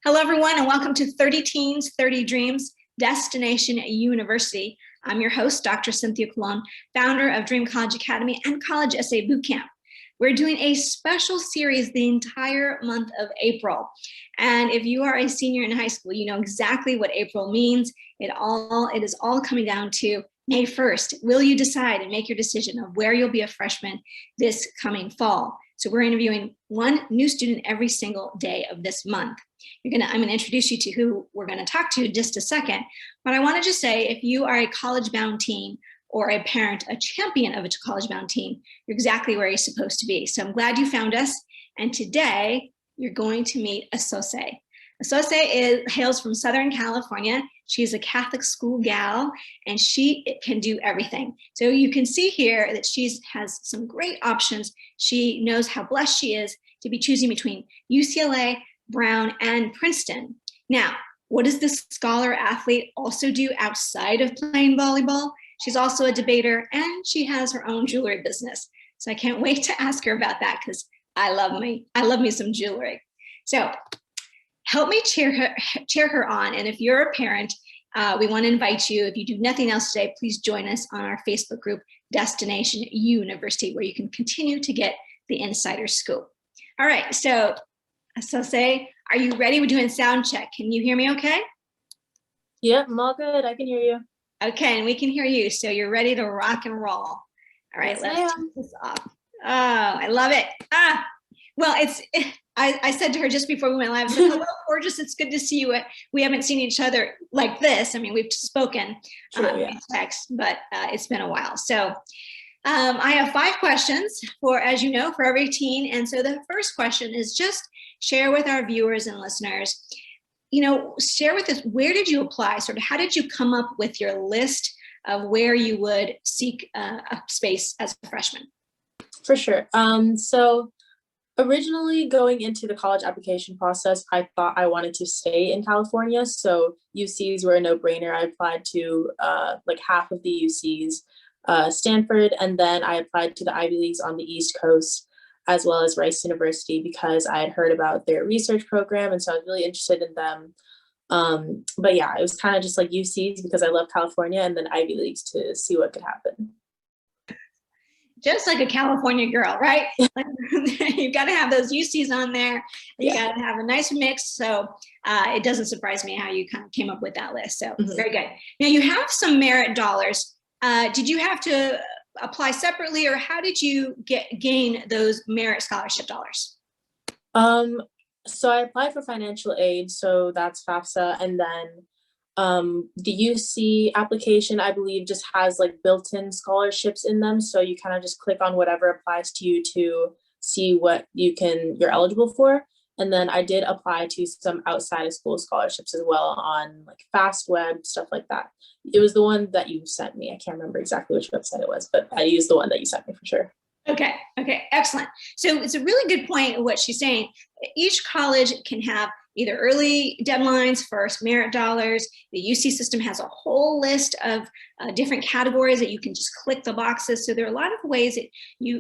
Hello, everyone, and welcome to 30 Teens, 30 Dreams, Destination University. I'm your host, Dr. Cynthia Colon, founder of Dream College Academy and College Essay Bootcamp. We're doing a special series the entire month of April. And if you are a senior in high school, you know exactly what April means. It is all coming down to May 1st. Will you decide and make your decision of where you'll be a freshman this coming fall? So we're interviewing one new student every single day of this month. I'm going to introduce you to who we're going to talk to in just a second. But I want to just say, if you are a college-bound teen or a parent, a champion of a college-bound teen, you're exactly where you're supposed to be. So I'm glad you found us. And today, you're going to meet Osose. Osose hails from Southern California. She's a Catholic school gal, and she can do everything. So you can see here that she has some great options. She knows how blessed she is to be choosing between UCLA, Brown, and Princeton. Now, what does this scholar athlete also do outside of playing volleyball? She's also a debater, and she has her own jewelry business. So I can't wait to ask her about that because I love me some jewelry. So help me cheer her on. And if you're a parent, we want to invite you, if you do nothing else today, please join us on our Facebook group, Destination YOUniversity, where you can continue to get the insider scoop. All right, so Osose, are you ready? We're doing sound check. Can you hear me okay? Yep, I'm all good. I can hear you. Okay, and we can hear you. So you're ready to rock and roll. All right, yes, let's turn this off. Oh, I love it. Well, I said to her just before we went live, I said, hello, gorgeous, it's good to see you. We haven't seen each other like this. I mean, we've spoken in text, but it's been a while. So I have 5 questions for, as you know, for every teen. And so the first question is just share with our viewers and listeners, share with us, where did you apply? Sort of how did you come up with your list of where you would seek a space as a freshman? For sure. So originally going into the college application process, I thought I wanted to stay in California. So UCs were a no-brainer. I applied to like half of the UCs, Stanford, and then I applied to the Ivy Leagues on the East Coast, as well as Rice University, because I had heard about their research program. And so I was really interested in them. But yeah, it was kind of just like UCs because I love California, and then Ivy Leagues to see what could happen. Just like a California girl, right? Like, you've got to have those UCs on there. You got to have a nice mix. So it doesn't surprise me how you kind of came up with that list. So very good. Now you have some merit dollars. Did you have to apply separately, or how did you gain those merit scholarship dollars? So I applied for financial aid, so that's FAFSA, and then the UC application, I believe, just has like built-in scholarships in them, so you kind of just click on whatever applies to you to see what you're eligible for. And then I did apply to some outside of school scholarships as well on like FastWeb, stuff like that. It was the one that you sent me. I can't remember exactly which website it was, but I used the one that you sent me for sure. Okay, excellent. So it's a really good point of what she's saying. Each college can have either early deadlines for merit dollars. The UC system has a whole list of different categories that you can just click the boxes. So there are a lot of ways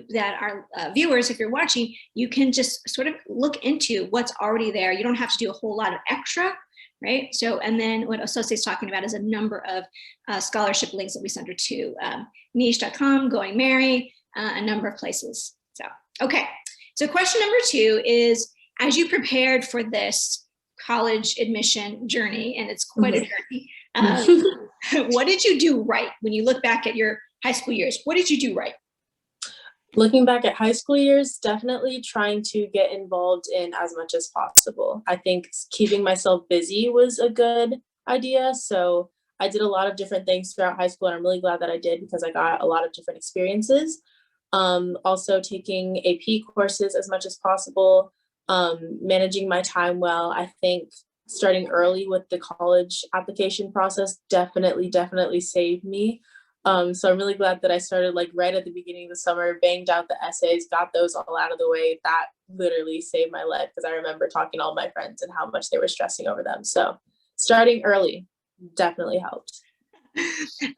that our viewers, if you're watching, you can just sort of look into what's already there. You don't have to do a whole lot of extra, right? So, and then what Osose is talking about is a number of scholarship links that we send her to, niche.com, Going Merry, a number of places. So, okay. So question number 2 is, as you prepared for this college admission journey, and it's quite a journey, what did you do right when you look back at your high school years? What did you do right? Looking back at high school years, definitely trying to get involved in as much as possible. I think keeping myself busy was a good idea. So I did a lot of different things throughout high school, and I'm really glad that I did because I got a lot of different experiences. Also taking AP courses as much as possible, managing my time well. I think starting early with the college application process definitely saved me. So I'm really glad that I started like right at the beginning of the summer, banged out the essays, got those all out of the way. That literally saved my life because I remember talking to all my friends and how much they were stressing over them. So starting early definitely helped.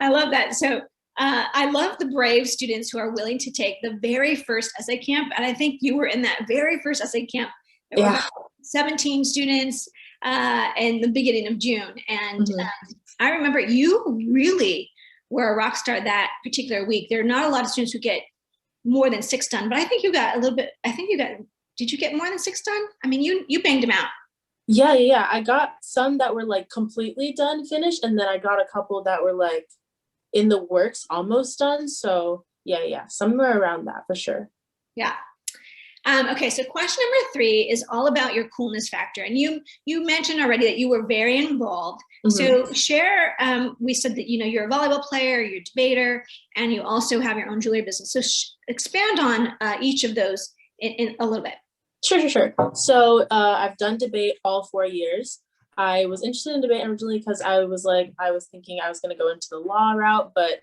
I love that. So I love the brave students who are willing to take the very first essay camp. And I think you were in that very first essay camp. There were about 17 students. in the beginning of June. And I remember you really were a rock star that particular week. There are not a lot of students who get more than 6 done, but I think you got a little bit, did you get more than 6 done? I mean, you banged them out. Yeah. I got some that were like completely done, finished, and then I got a couple that were like in the works, almost done. So yeah, somewhere around that for sure. Yeah. Okay, so question number 3 is all about your coolness factor. And you mentioned already that you were very involved. So share, we said that, you're a volleyball player, you're a debater, and you also have your own jewelry business. So expand on each of those in a little bit. Sure. So I've done debate all 4 years. I was interested in debate originally because I was thinking I was going to go into the law route, but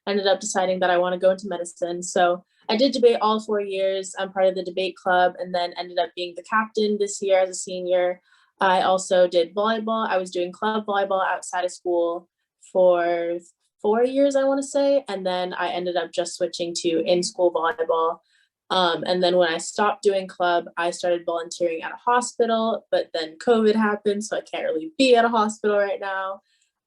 ended up deciding that I want to go into medicine. So I did debate all 4 years. I'm part of the debate club, and then ended up being the captain this year as a senior. I also did volleyball. I was doing club volleyball outside of school for 4 years, I want to say. And then I ended up just switching to in-school volleyball. And then when I stopped doing club, I started volunteering at a hospital, but then COVID happened, so I can't really be at a hospital right now.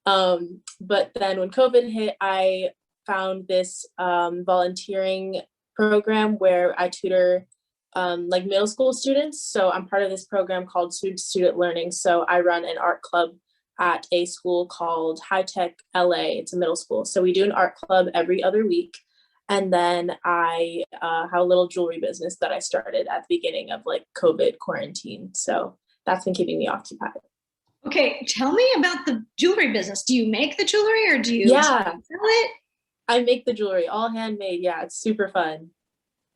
But then when COVID hit, I found this volunteering program where I tutor like middle school students. So I'm part of this program called Student Learning. So I run an art club at a school called High Tech LA. It's a middle school. So we do an art club every other week. And then I have a little jewelry business that I started at the beginning of like COVID quarantine. So that's been keeping me occupied. Okay, tell me about the jewelry business. Do you make the jewelry or do you sell it? I make the jewelry, all handmade. Yeah, it's super fun.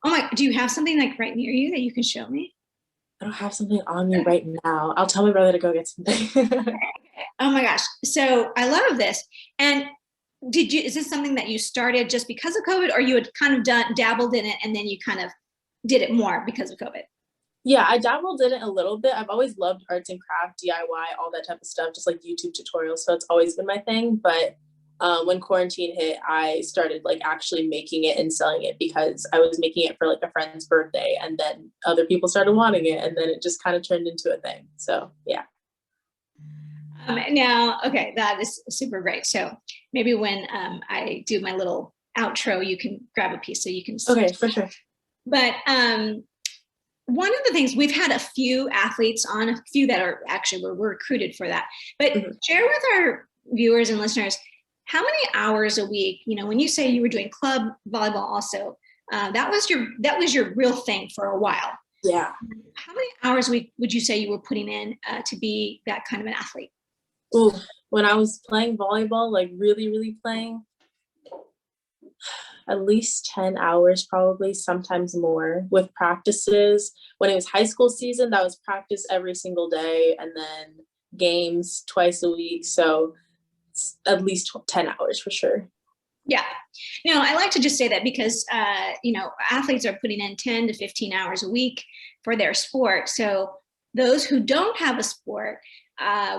Oh my, do you have something like right near you that you can show me? I don't have something on me right now. I'll tell my brother to go get something. Oh my gosh. So I love this. And is this something that you started just because of COVID, or you had kind of dabbled in it and then you kind of did it more because of COVID? Yeah, I dabbled in it a little bit. I've always loved arts and craft, DIY, all that type of stuff, just like YouTube tutorials. So it's always been my thing. But when quarantine hit, I started like actually making it and selling it because I was making it for like a friend's birthday, and then other people started wanting it, and then it just kind of turned into a thing. So yeah. Now, okay, that is super great. So maybe when I do my little outro, you can grab a piece so you can see. Okay, for sure. But one of the things, we've had a few athletes on, a few that are actually were recruited for that. But share with our viewers and listeners, how many hours a week, when you say you were doing club volleyball also, that was your real thing for a while. Yeah. How many hours a week would you say you were putting in to be that kind of an athlete? Ooh, when I was playing volleyball, like really, really playing, at least 10 hours, probably, sometimes more, with practices. When it was high school season, that was practice every single day, and then games twice a week. So it's at least 10 hours for sure. Yeah. No, I like to just say that because, athletes are putting in 10 to 15 hours a week for their sport. So those who don't have a sport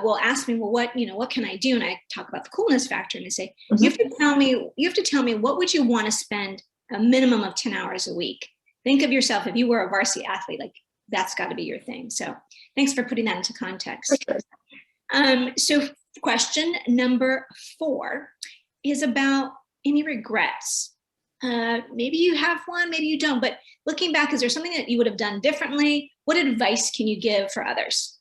will ask me, well, what can I do? And I talk about the coolness factor, and I say, you have to tell me what would you want to spend a minimum of 10 hours a week. Think of yourself, if you were a varsity athlete, like that's got to be your thing. So thanks for putting that into context. Sure. So question number 4 is about any regrets. Maybe you have one, maybe you don't, but looking back, is there something that you would have done differently? What advice can you give for others?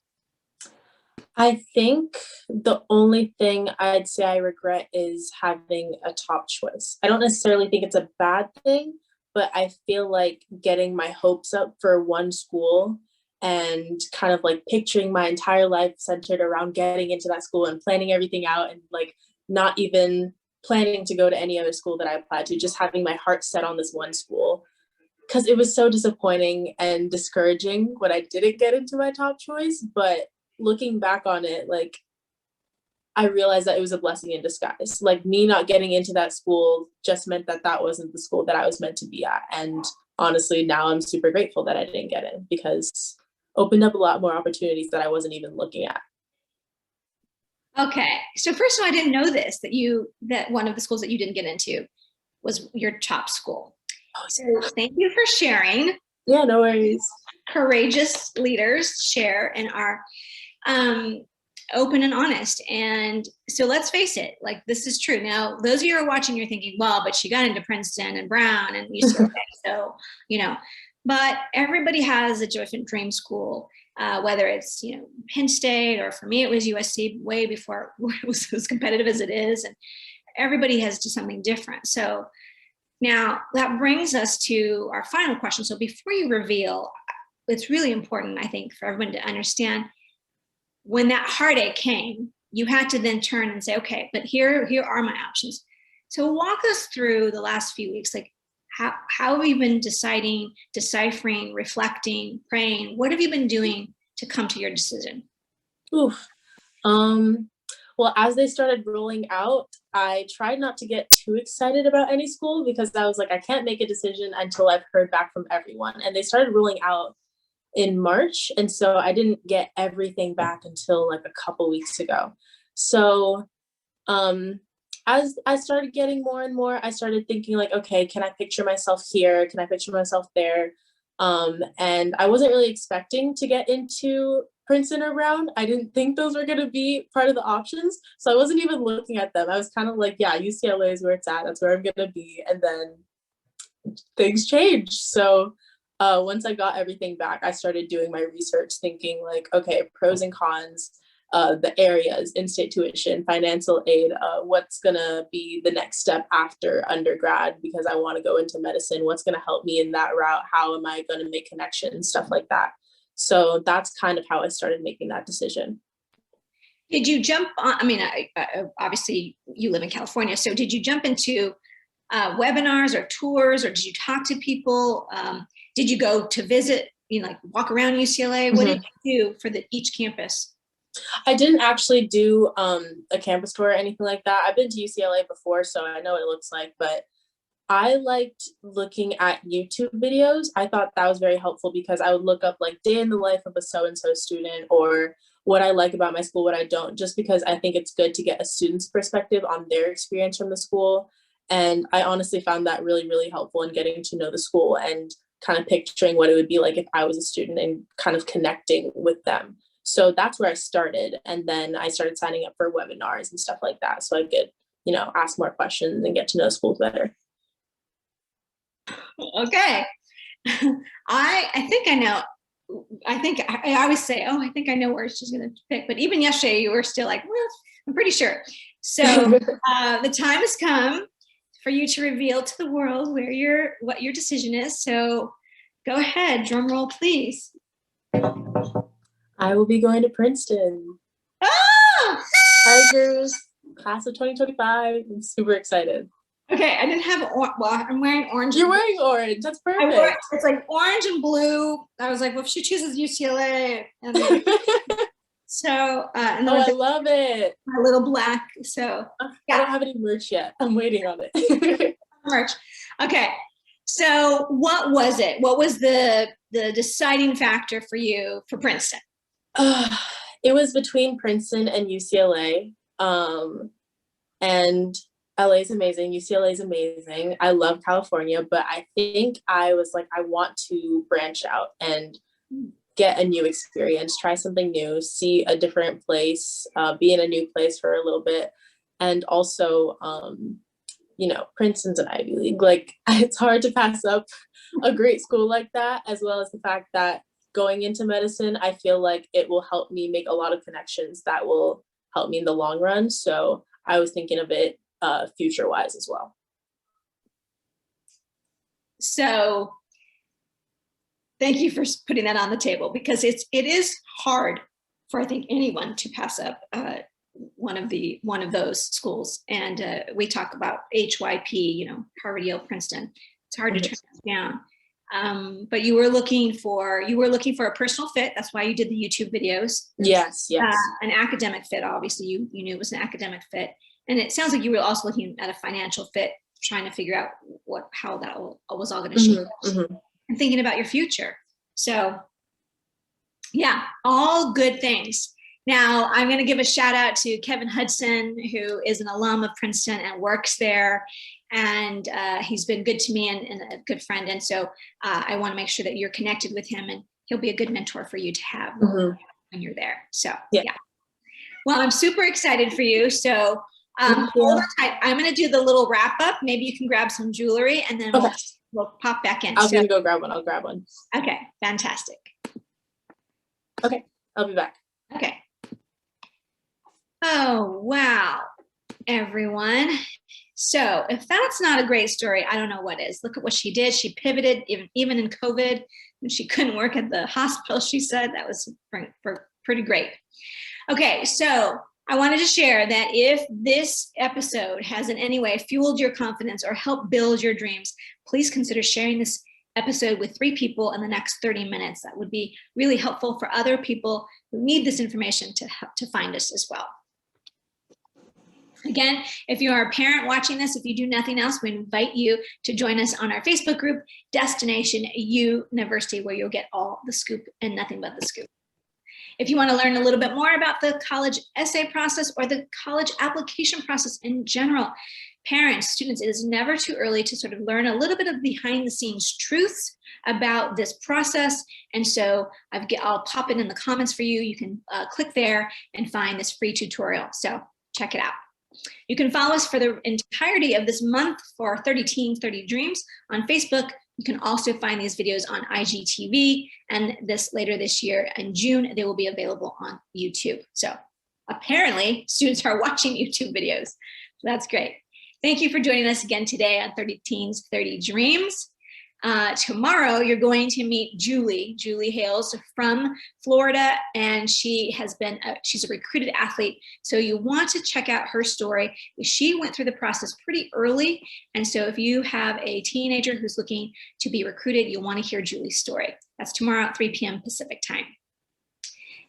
I think the only thing I'd say I regret is having a top choice. I don't necessarily think it's a bad thing, but I feel like getting my hopes up for one school and kind of like picturing my entire life centered around getting into that school and planning everything out, and like not even planning to go to any other school that I applied to, just having my heart set on this one school. Because it was so disappointing and discouraging when I didn't get into my top choice. But looking back on it, like, I realized that it was a blessing in disguise. Like, me not getting into that school just meant that that wasn't the school that I was meant to be at. And honestly, now I'm super grateful that I didn't get in, because it opened up a lot more opportunities that I wasn't even looking at. Okay. So first of all, I didn't know this, that one of the schools that you didn't get into was your top school. So thank you for sharing. Yeah, no worries. Courageous leaders share in our open and honest. And so let's face it, like, this is true. Now, those of you who are watching, you're thinking, well, but she got into Princeton and Brown and UCLA. So, but everybody has a different dream school, whether it's, Penn State, or for me, it was USC way before it was as competitive as it is. And everybody has to something different. So now that brings us to our final question. So before you reveal, it's really important, I think, for everyone to understand, when that heartache came, you had to then turn and say, okay, but here are my options. So walk us through the last few weeks. Like, how have you been deciphering, reflecting, praying? What have you been doing to come to your decision? Oof. Well, as they started rolling out, I tried not to get too excited about any school, because I was like, I can't make a decision until I've heard back from everyone. And they started rolling out in March. And so I didn't get everything back until like a couple weeks ago. So as I started getting more and more, I started thinking like, okay, can I picture myself here? Can I picture myself there? And I wasn't really expecting to get into Princeton or Brown. I didn't think those were going to be part of the options. So I wasn't even looking at them. I was kind of like, yeah, UCLA is where it's at. That's where I'm going to be. And then things changed. So once I got everything back, I started doing my research, thinking like, okay, pros and cons, the areas, in-state tuition, financial aid, what's going to be the next step after undergrad, because I want to go into medicine, what's going to help me in that route, how am I going to make connections, stuff like that. So that's kind of how I started making that decision. Did you jump on, obviously you live in California, so did you jump into webinars or tours, or did you talk to people? Did you go to visit, like walk around UCLA? What did you do for each campus? I didn't actually do a campus tour or anything like that. I've been to UCLA before, so I know what it looks like, but I liked looking at YouTube videos. I thought that was very helpful, because I would look up like day in the life of a so-and-so student, or what I like about my school, what I don't, just because I think it's good to get a student's perspective on their experience from the school. And I honestly found that really, really helpful in getting to know the school and kind of picturing what it would be like if I was a student and kind of connecting with them. So that's where I started. And then I started signing up for webinars and stuff like that, so I could, ask more questions and get to know schools better. Okay. I think I know. I think I always say, oh, I think I know where she's going to pick. But even yesterday, you were still like, well, I'm pretty sure. So the time has come for you to reveal to the world what your decision is. So go ahead, drum roll, please. I will be going to Princeton. Oh! Tigers, class of 2025. I'm super excited. Okay, I didn't have, well, I'm wearing orange. You're wearing orange, that's perfect. It's like orange and blue. I was like, well, if she chooses UCLA. And so, and then I love it. My little black, so. Yeah. I don't have any merch yet. I'm waiting on it. Merch. Okay, so what was it? What was the deciding factor for you for Princeton? It was between Princeton and UCLA. And LA is amazing. UCLA is amazing. I love California, but I think I was like, I want to branch out and get a new experience, try something new, see a different place, be in a new place for a little bit. And also, Princeton's an Ivy League. Like, it's hard to pass up a great school like that, as well as the fact that going into medicine, I feel like it will help me make a lot of connections that will help me in the long run. So I was thinking of it future-wise as well. So thank you for putting that on the table, because it is hard for, I think, anyone to pass up one of those schools. And we talk about HYP, Harvard, Yale, Princeton. It's hard to turn that down. But you were looking for a personal fit. That's why you did the YouTube videos. Yes. An academic fit, obviously. You knew it was an academic fit. And it sounds like you were also looking at a financial fit, trying to figure out how that was all going to shape and thinking about your future. So yeah, all good things. Now I'm going to give a shout out to Kevin Hudson, who is an alum of Princeton and works there. And he's been good to me and a good friend. And so I want to make sure that you're connected with him, and he'll be a good mentor for you to have when you're there. So Yeah. Well, I'm super excited for you. So hold on tight. I'm going to do the little wrap up. Maybe you can grab some jewelry and then we'll pop back in. I'm going to go grab one. I'll grab one. Okay, fantastic. Okay, I'll be back. Okay. Oh, wow, everyone. So if that's not a great story, I don't know what is. Look at what she did. She pivoted even in COVID when she couldn't work at the hospital, she said. That was pretty great. Okay, so I wanted to share that if this episode has in any way fueled your confidence or helped build your dreams, please consider sharing this episode with 3 people in the next 30 minutes. That would be really helpful for other people who need this information to find us as well. Again, if you are a parent watching this, if you do nothing else, we invite you to join us on our Facebook group, Destination YOUniversity, where you'll get all the scoop and nothing but the scoop. If you want to learn a little bit more about the college essay process or the college application process in general, parents, students, it is never too early to sort of learn a little bit of behind the scenes truths about this process. And so I'll pop it in the comments for you. You can click there and find this free tutorial. So check it out. You can follow us for the entirety of this month for 30 Teens, 30 Dreams on Facebook. You can also find these videos on IGTV, and later this year in June, they will be available on YouTube. So apparently students are watching YouTube videos. So that's great. Thank you for joining us again today on 30 Teens, 30 Dreams. Tomorrow, you're going to meet Julie. Julie hails from Florida, and she's a recruited athlete. So you want to check out her story. She went through the process pretty early. And so if you have a teenager who's looking to be recruited, you'll want to hear Julie's story. That's tomorrow at 3 p.m. Pacific time.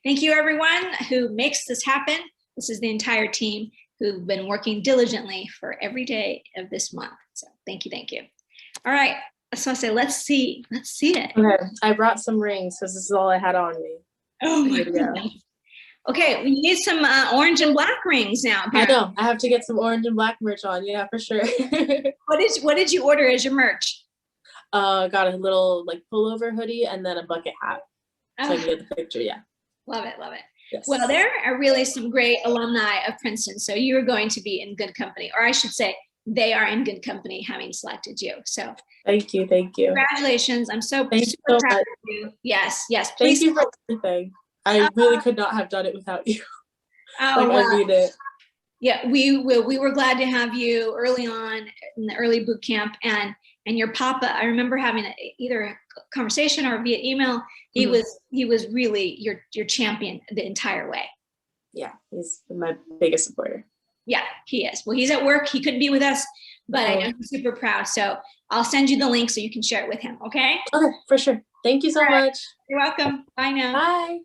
Thank you, everyone who makes this happen. This is the entire team who've been working diligently for every day of this month. So thank you, thank you. All right. So I say, let's see it. Okay, I brought some rings because this is all I had on me. Oh my goodness. Okay, we need some orange and black rings now. Apparently. I know. I have to get some orange and black merch on. Yeah, for sure. What did you order as your merch? Got a little like pullover hoodie and then a bucket hat. So I can get the picture. Yeah. Love it. Love it. Yes. Well, there are really some great alumni of Princeton. So you're going to be in good company, or I should say, they are in good company having selected you. So thank you. Congratulations. I'm so super proud of you. Yes. Please. Thank you for everything. I really could not have done it without you. I mean it. Yeah, we were glad to have you early on in the early boot camp, and your papa, I remember having either a conversation or via email. He was really your champion the entire way. Yeah, he's my biggest supporter. Yeah, he is. Well, he's at work. He couldn't be with us, but I know he's super proud. So I'll send you the link so you can share it with him. Okay? Okay, for sure. Thank you so much. You're welcome. Bye now. Bye.